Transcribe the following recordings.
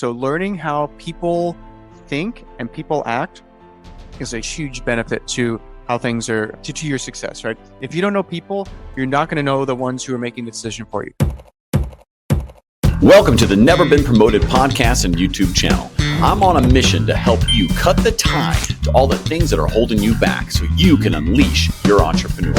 So learning how people think and people act is a huge benefit to how things are, to your success, right? If you don't know people, you're not going to know the ones who are making the decision for you. Welcome to the Never Been Promoted podcast and YouTube channel. I'm on a mission to help you cut the time to all the things that are holding you back so you can unleash your entrepreneur.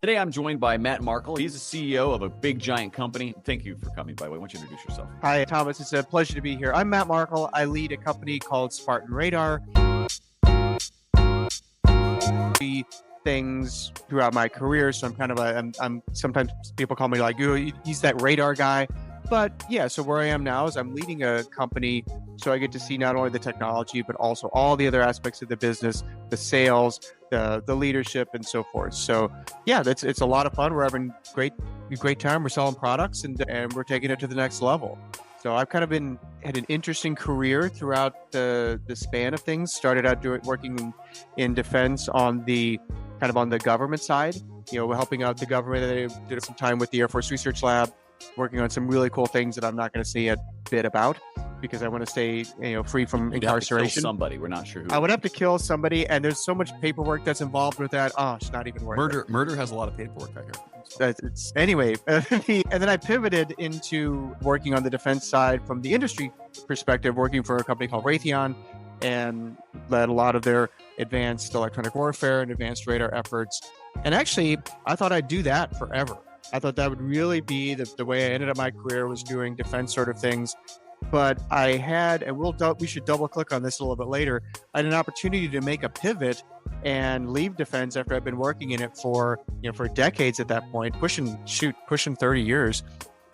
Today, I'm joined by Matt Markel. He's the CEO of a big, giant company. Thank you for coming, by the way. Why don't you introduce yourself? Hi, Thomas. It's a pleasure to be here. I'm Matt Markel. I lead a company called Spartan Radar. Things throughout my career, so I'm kind of I'm sometimes people call me like, he's that radar guy. But yeah, so where I am now is I'm leading a company, so I get to see not only the technology, but also all the other aspects of the business, the sales, the leadership, and so forth. So yeah, it's a lot of fun. We're having a great time. We're selling products and we're taking it to the next level. So I've kind of had an interesting career throughout the span of things. Started out working in defense on the government side, helping out the government. I did some time with the Air Force Research Lab, working on some really cool things that I'm not going to say a bit about because I want to stay, free from incarceration. Have to kill somebody. We're not sure who. I would have to kill somebody, and there's so much paperwork that's involved with that. Oh, it's not even worth it. Murder has a lot of paperwork, I hear. Anyway, and then I pivoted into working on the defense side from the industry perspective, working for a company called Raytheon, and led a lot of their advanced electronic warfare and advanced radar efforts. And actually, I thought I'd do that forever. I thought that would really be the way I ended up my career, was doing defense sort of things. But I had, and we should double click on this a little bit later, I had an opportunity to make a pivot and leave defense after I've been working in it for decades at that point, pushing 30 years,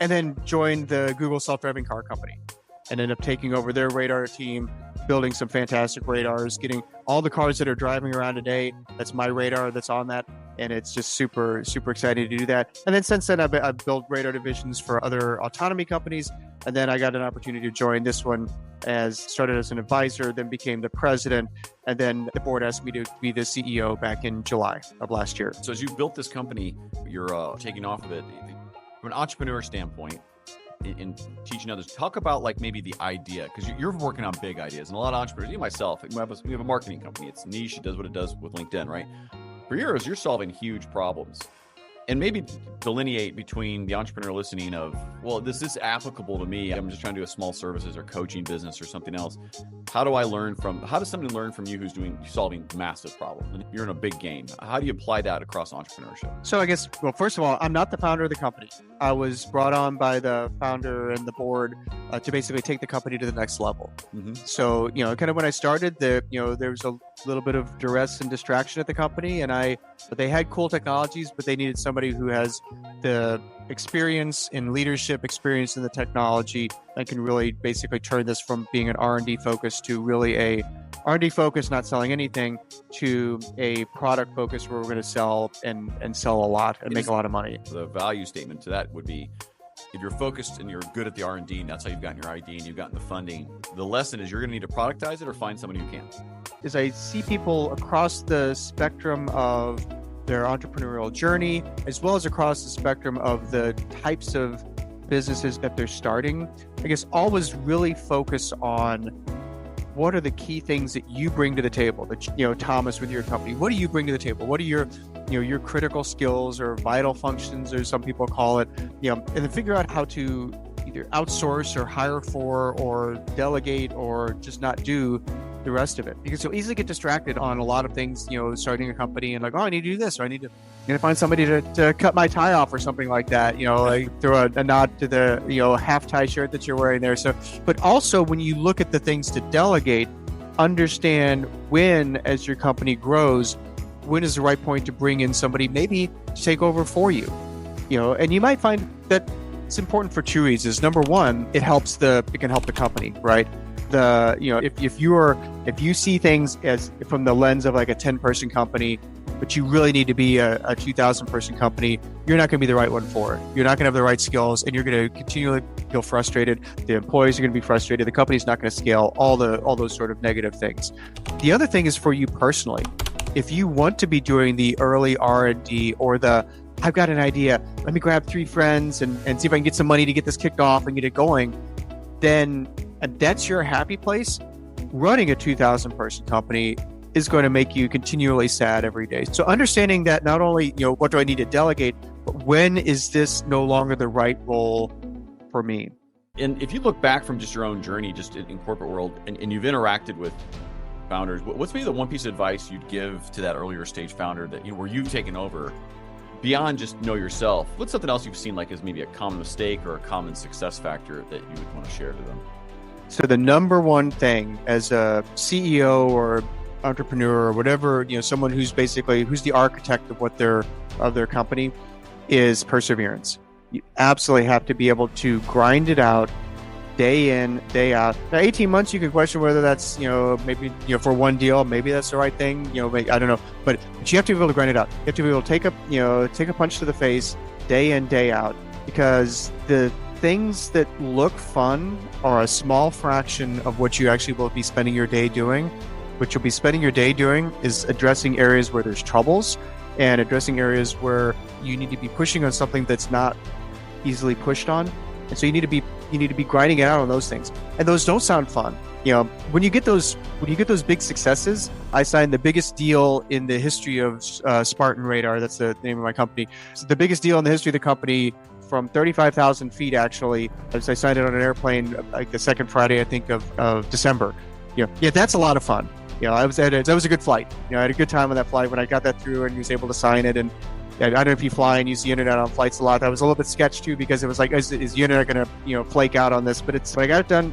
and then joined the Google self-driving car company and ended up taking over their radar team, building some fantastic radars, getting all the cars that are driving around today. That's my radar that's on that. And it's just super, super exciting to do that. And then since then, I've built radar divisions for other autonomy companies. And then I got an opportunity to join this one, started as an advisor, then became the president. And then the board asked me to be the CEO back in July of last year. So as you built this company, you're taking off of it from an entrepreneur standpoint, in teaching others. Talk about like maybe the idea, because you're working on big ideas, and a lot of entrepreneurs, even myself, we have a marketing company. It's niche. It does what it does with LinkedIn, right? For years, you're solving huge problems. And maybe delineate between the entrepreneur listening of, well, this is applicable to me. I'm just trying to do a small services or coaching business or something else. How does somebody learn from you who's solving massive problems? And you're in a big game. How do you apply that across entrepreneurship? So I guess, well, first of all, I'm not the founder of the company. I was brought on by the founder and the board to basically take the company to the next level. Mm-hmm. So, kind of when I started, there was a little bit of duress and distraction at the company, but they had cool technologies, but they needed somebody who has the experience in leadership, experience in the technology, and can really basically turn this from being an R&D focus to really a R&D focus, not selling anything, to a product focus where we're going to sell and sell a lot and make a lot of money. The value statement to that would be, if you're focused and you're good at the R&D, and that's how you've gotten your ID and you've gotten the funding, the lesson is you're going to need to productize it or find somebody who can. As I see people across the spectrum of their entrepreneurial journey, as well as across the spectrum of the types of businesses that they're starting, I guess always really focus on what are the key things that you bring to the table. That Thomas, with your company, what do you bring to the table? What are your critical skills or vital functions, or some people call it, and then figure out how to either outsource or hire for or delegate or just not do the rest of it, because you'll easily get distracted on a lot of things, starting a company and like, I need to do this, or I need to find somebody to cut my tie off or something like that, like throw a nod to the, half tie shirt that you're wearing there. So, but also when you look at the things to delegate, understand when, as your company grows, when is the right point to bring in somebody maybe to take over for you, and you might find that it's important for two reasons. Number one, it can help the company, right? If you see things as from the lens of like a 10-person company, but you really need to be a 2,000-person company, you're not going to be the right one for it. You're not going to have the right skills, and you're going to continually feel frustrated. The employees are going to be frustrated. The company's not going to scale. All those sort of negative things. The other thing is for you personally. If you want to be doing the early R&D or the I've got an idea. Let me grab 3 friends and see if I can get some money to get this kicked off and get it going. Then that's your happy place. Running a 2,000 person company is going to make you continually sad every day. So understanding that not only, what do I need to delegate, but when is this no longer the right role for me? And if you look back from just your own journey, just in corporate world, and you've interacted with founders, what's maybe the one piece of advice you'd give to that earlier stage founder that, where you've taken over beyond just know yourself? What's something else you've seen like as maybe a common mistake or a common success factor that you would want to share to them? So the number one thing as a CEO or entrepreneur or whatever, someone who's the architect of their company is perseverance. You absolutely have to be able to grind it out day in, day out. Now, 18 months, you could question whether that's, maybe, for one deal, maybe that's the right thing, I don't know. But you have to be able to grind it out. You have to be able to take a punch to the face day in, day out, because the things that look fun are a small fraction of what you actually will be spending your day doing. What you'll be spending your day doing is addressing areas where there's troubles and addressing areas where you need to be pushing on something that's not easily pushed on. And so you need to be grinding it out on those things. And those don't sound fun. When you get those big successes, I signed the biggest deal in the history of Spartan Radar. That's the name of my company. It's the biggest deal in the history of the company from 35,000 feet, actually. As I signed it on an airplane like the second Friday, I think, of December. That's a lot of fun. That was a good flight. I had a good time on that flight when I got that through and was able to sign it. And I don't know if you fly and use the internet on flights a lot. That was a little bit sketchy too, because it was like, is the internet going to, flake out on this? But when I got it done,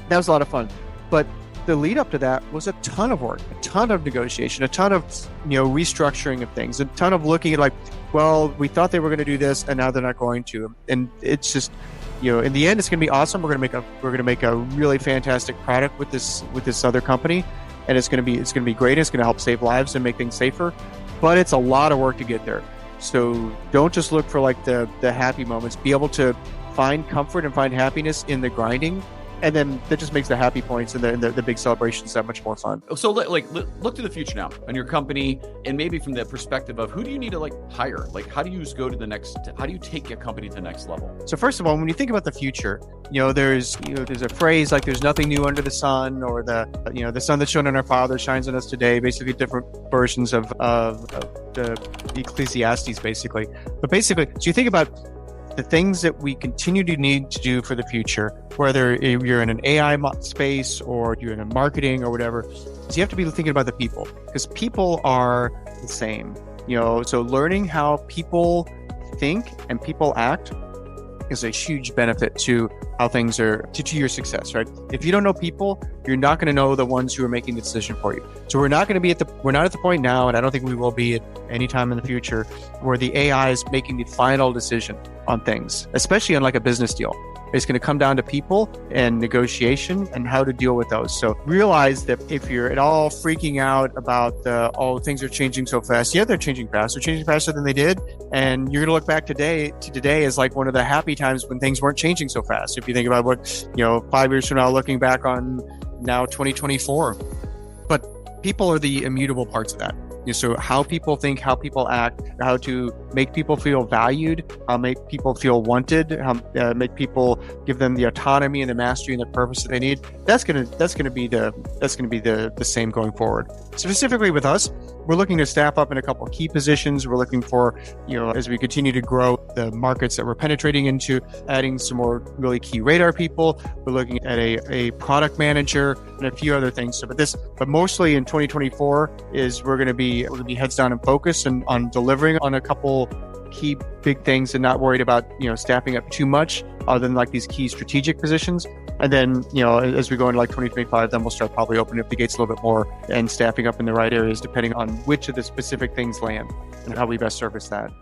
that was a lot of fun. But the lead up to that was a ton of work, a ton of negotiation, a ton of, restructuring of things, a ton of looking at we thought they were going to do this and now they're not going to. And it's just, in the end, it's going to be awesome. We're going to make a really fantastic product with this other company. And it's going to be great. It's going to help save lives and make things safer, but it's a lot of work to get there. So don't just look for the happy moments. Be able to find comfort and find happiness in the grinding, and then that just makes the happy points and the big celebrations that much more fun. So look to the future now and your company, and maybe from the perspective of who do you need to hire? How do you go to the next? How do you take a company to the next level? So first of all, when you think about the future, there's a phrase like "there's nothing new under the sun," or the sun that shone on our fathers shines on us today. Basically, different versions of the Ecclesiastes, basically. But basically, so you think about the things that we continue to need to do for the future, whether you're in an AI space or you're in a marketing or whatever, is you have to be thinking about the people, because people are the same. So learning how people think and people act is a huge benefit to how things are, to your success, right? If you don't know people, you're not going to know the ones who are making the decision for you. So we're not at the point now, and I don't think we will be at any time in the future, where the AI is making the final decision on things, especially on a business deal. It's going to come down to people and negotiation and how to deal with those. So realize that if you're at all freaking out about things are changing so fast. Yeah, they're changing fast. They're changing faster than they did. And you're going to look back today as one of the happy times when things weren't changing so fast. If you think about what, 5 years from now, looking back on now 2024, but people are the immutable parts of that. So how people think, how people act, how to make people feel valued, how make people feel wanted, how make people, give them the autonomy and the mastery and the purpose that they need. That's gonna be the same going forward. Specifically with us, we're looking to staff up in a couple of key positions. We're looking for, as we continue to grow the markets that we're penetrating into, adding some more really key radar people. We're looking at a product manager and a few other things. But mostly in 2024 is we're going to be heads down and focused and on delivering on a couple key big things and not worried about, staffing up too much other than these key strategic positions. And then, as we go into 2025, then we'll start probably opening up the gates a little bit more and staffing up in the right areas, depending on which of the specific things land and how we best service that.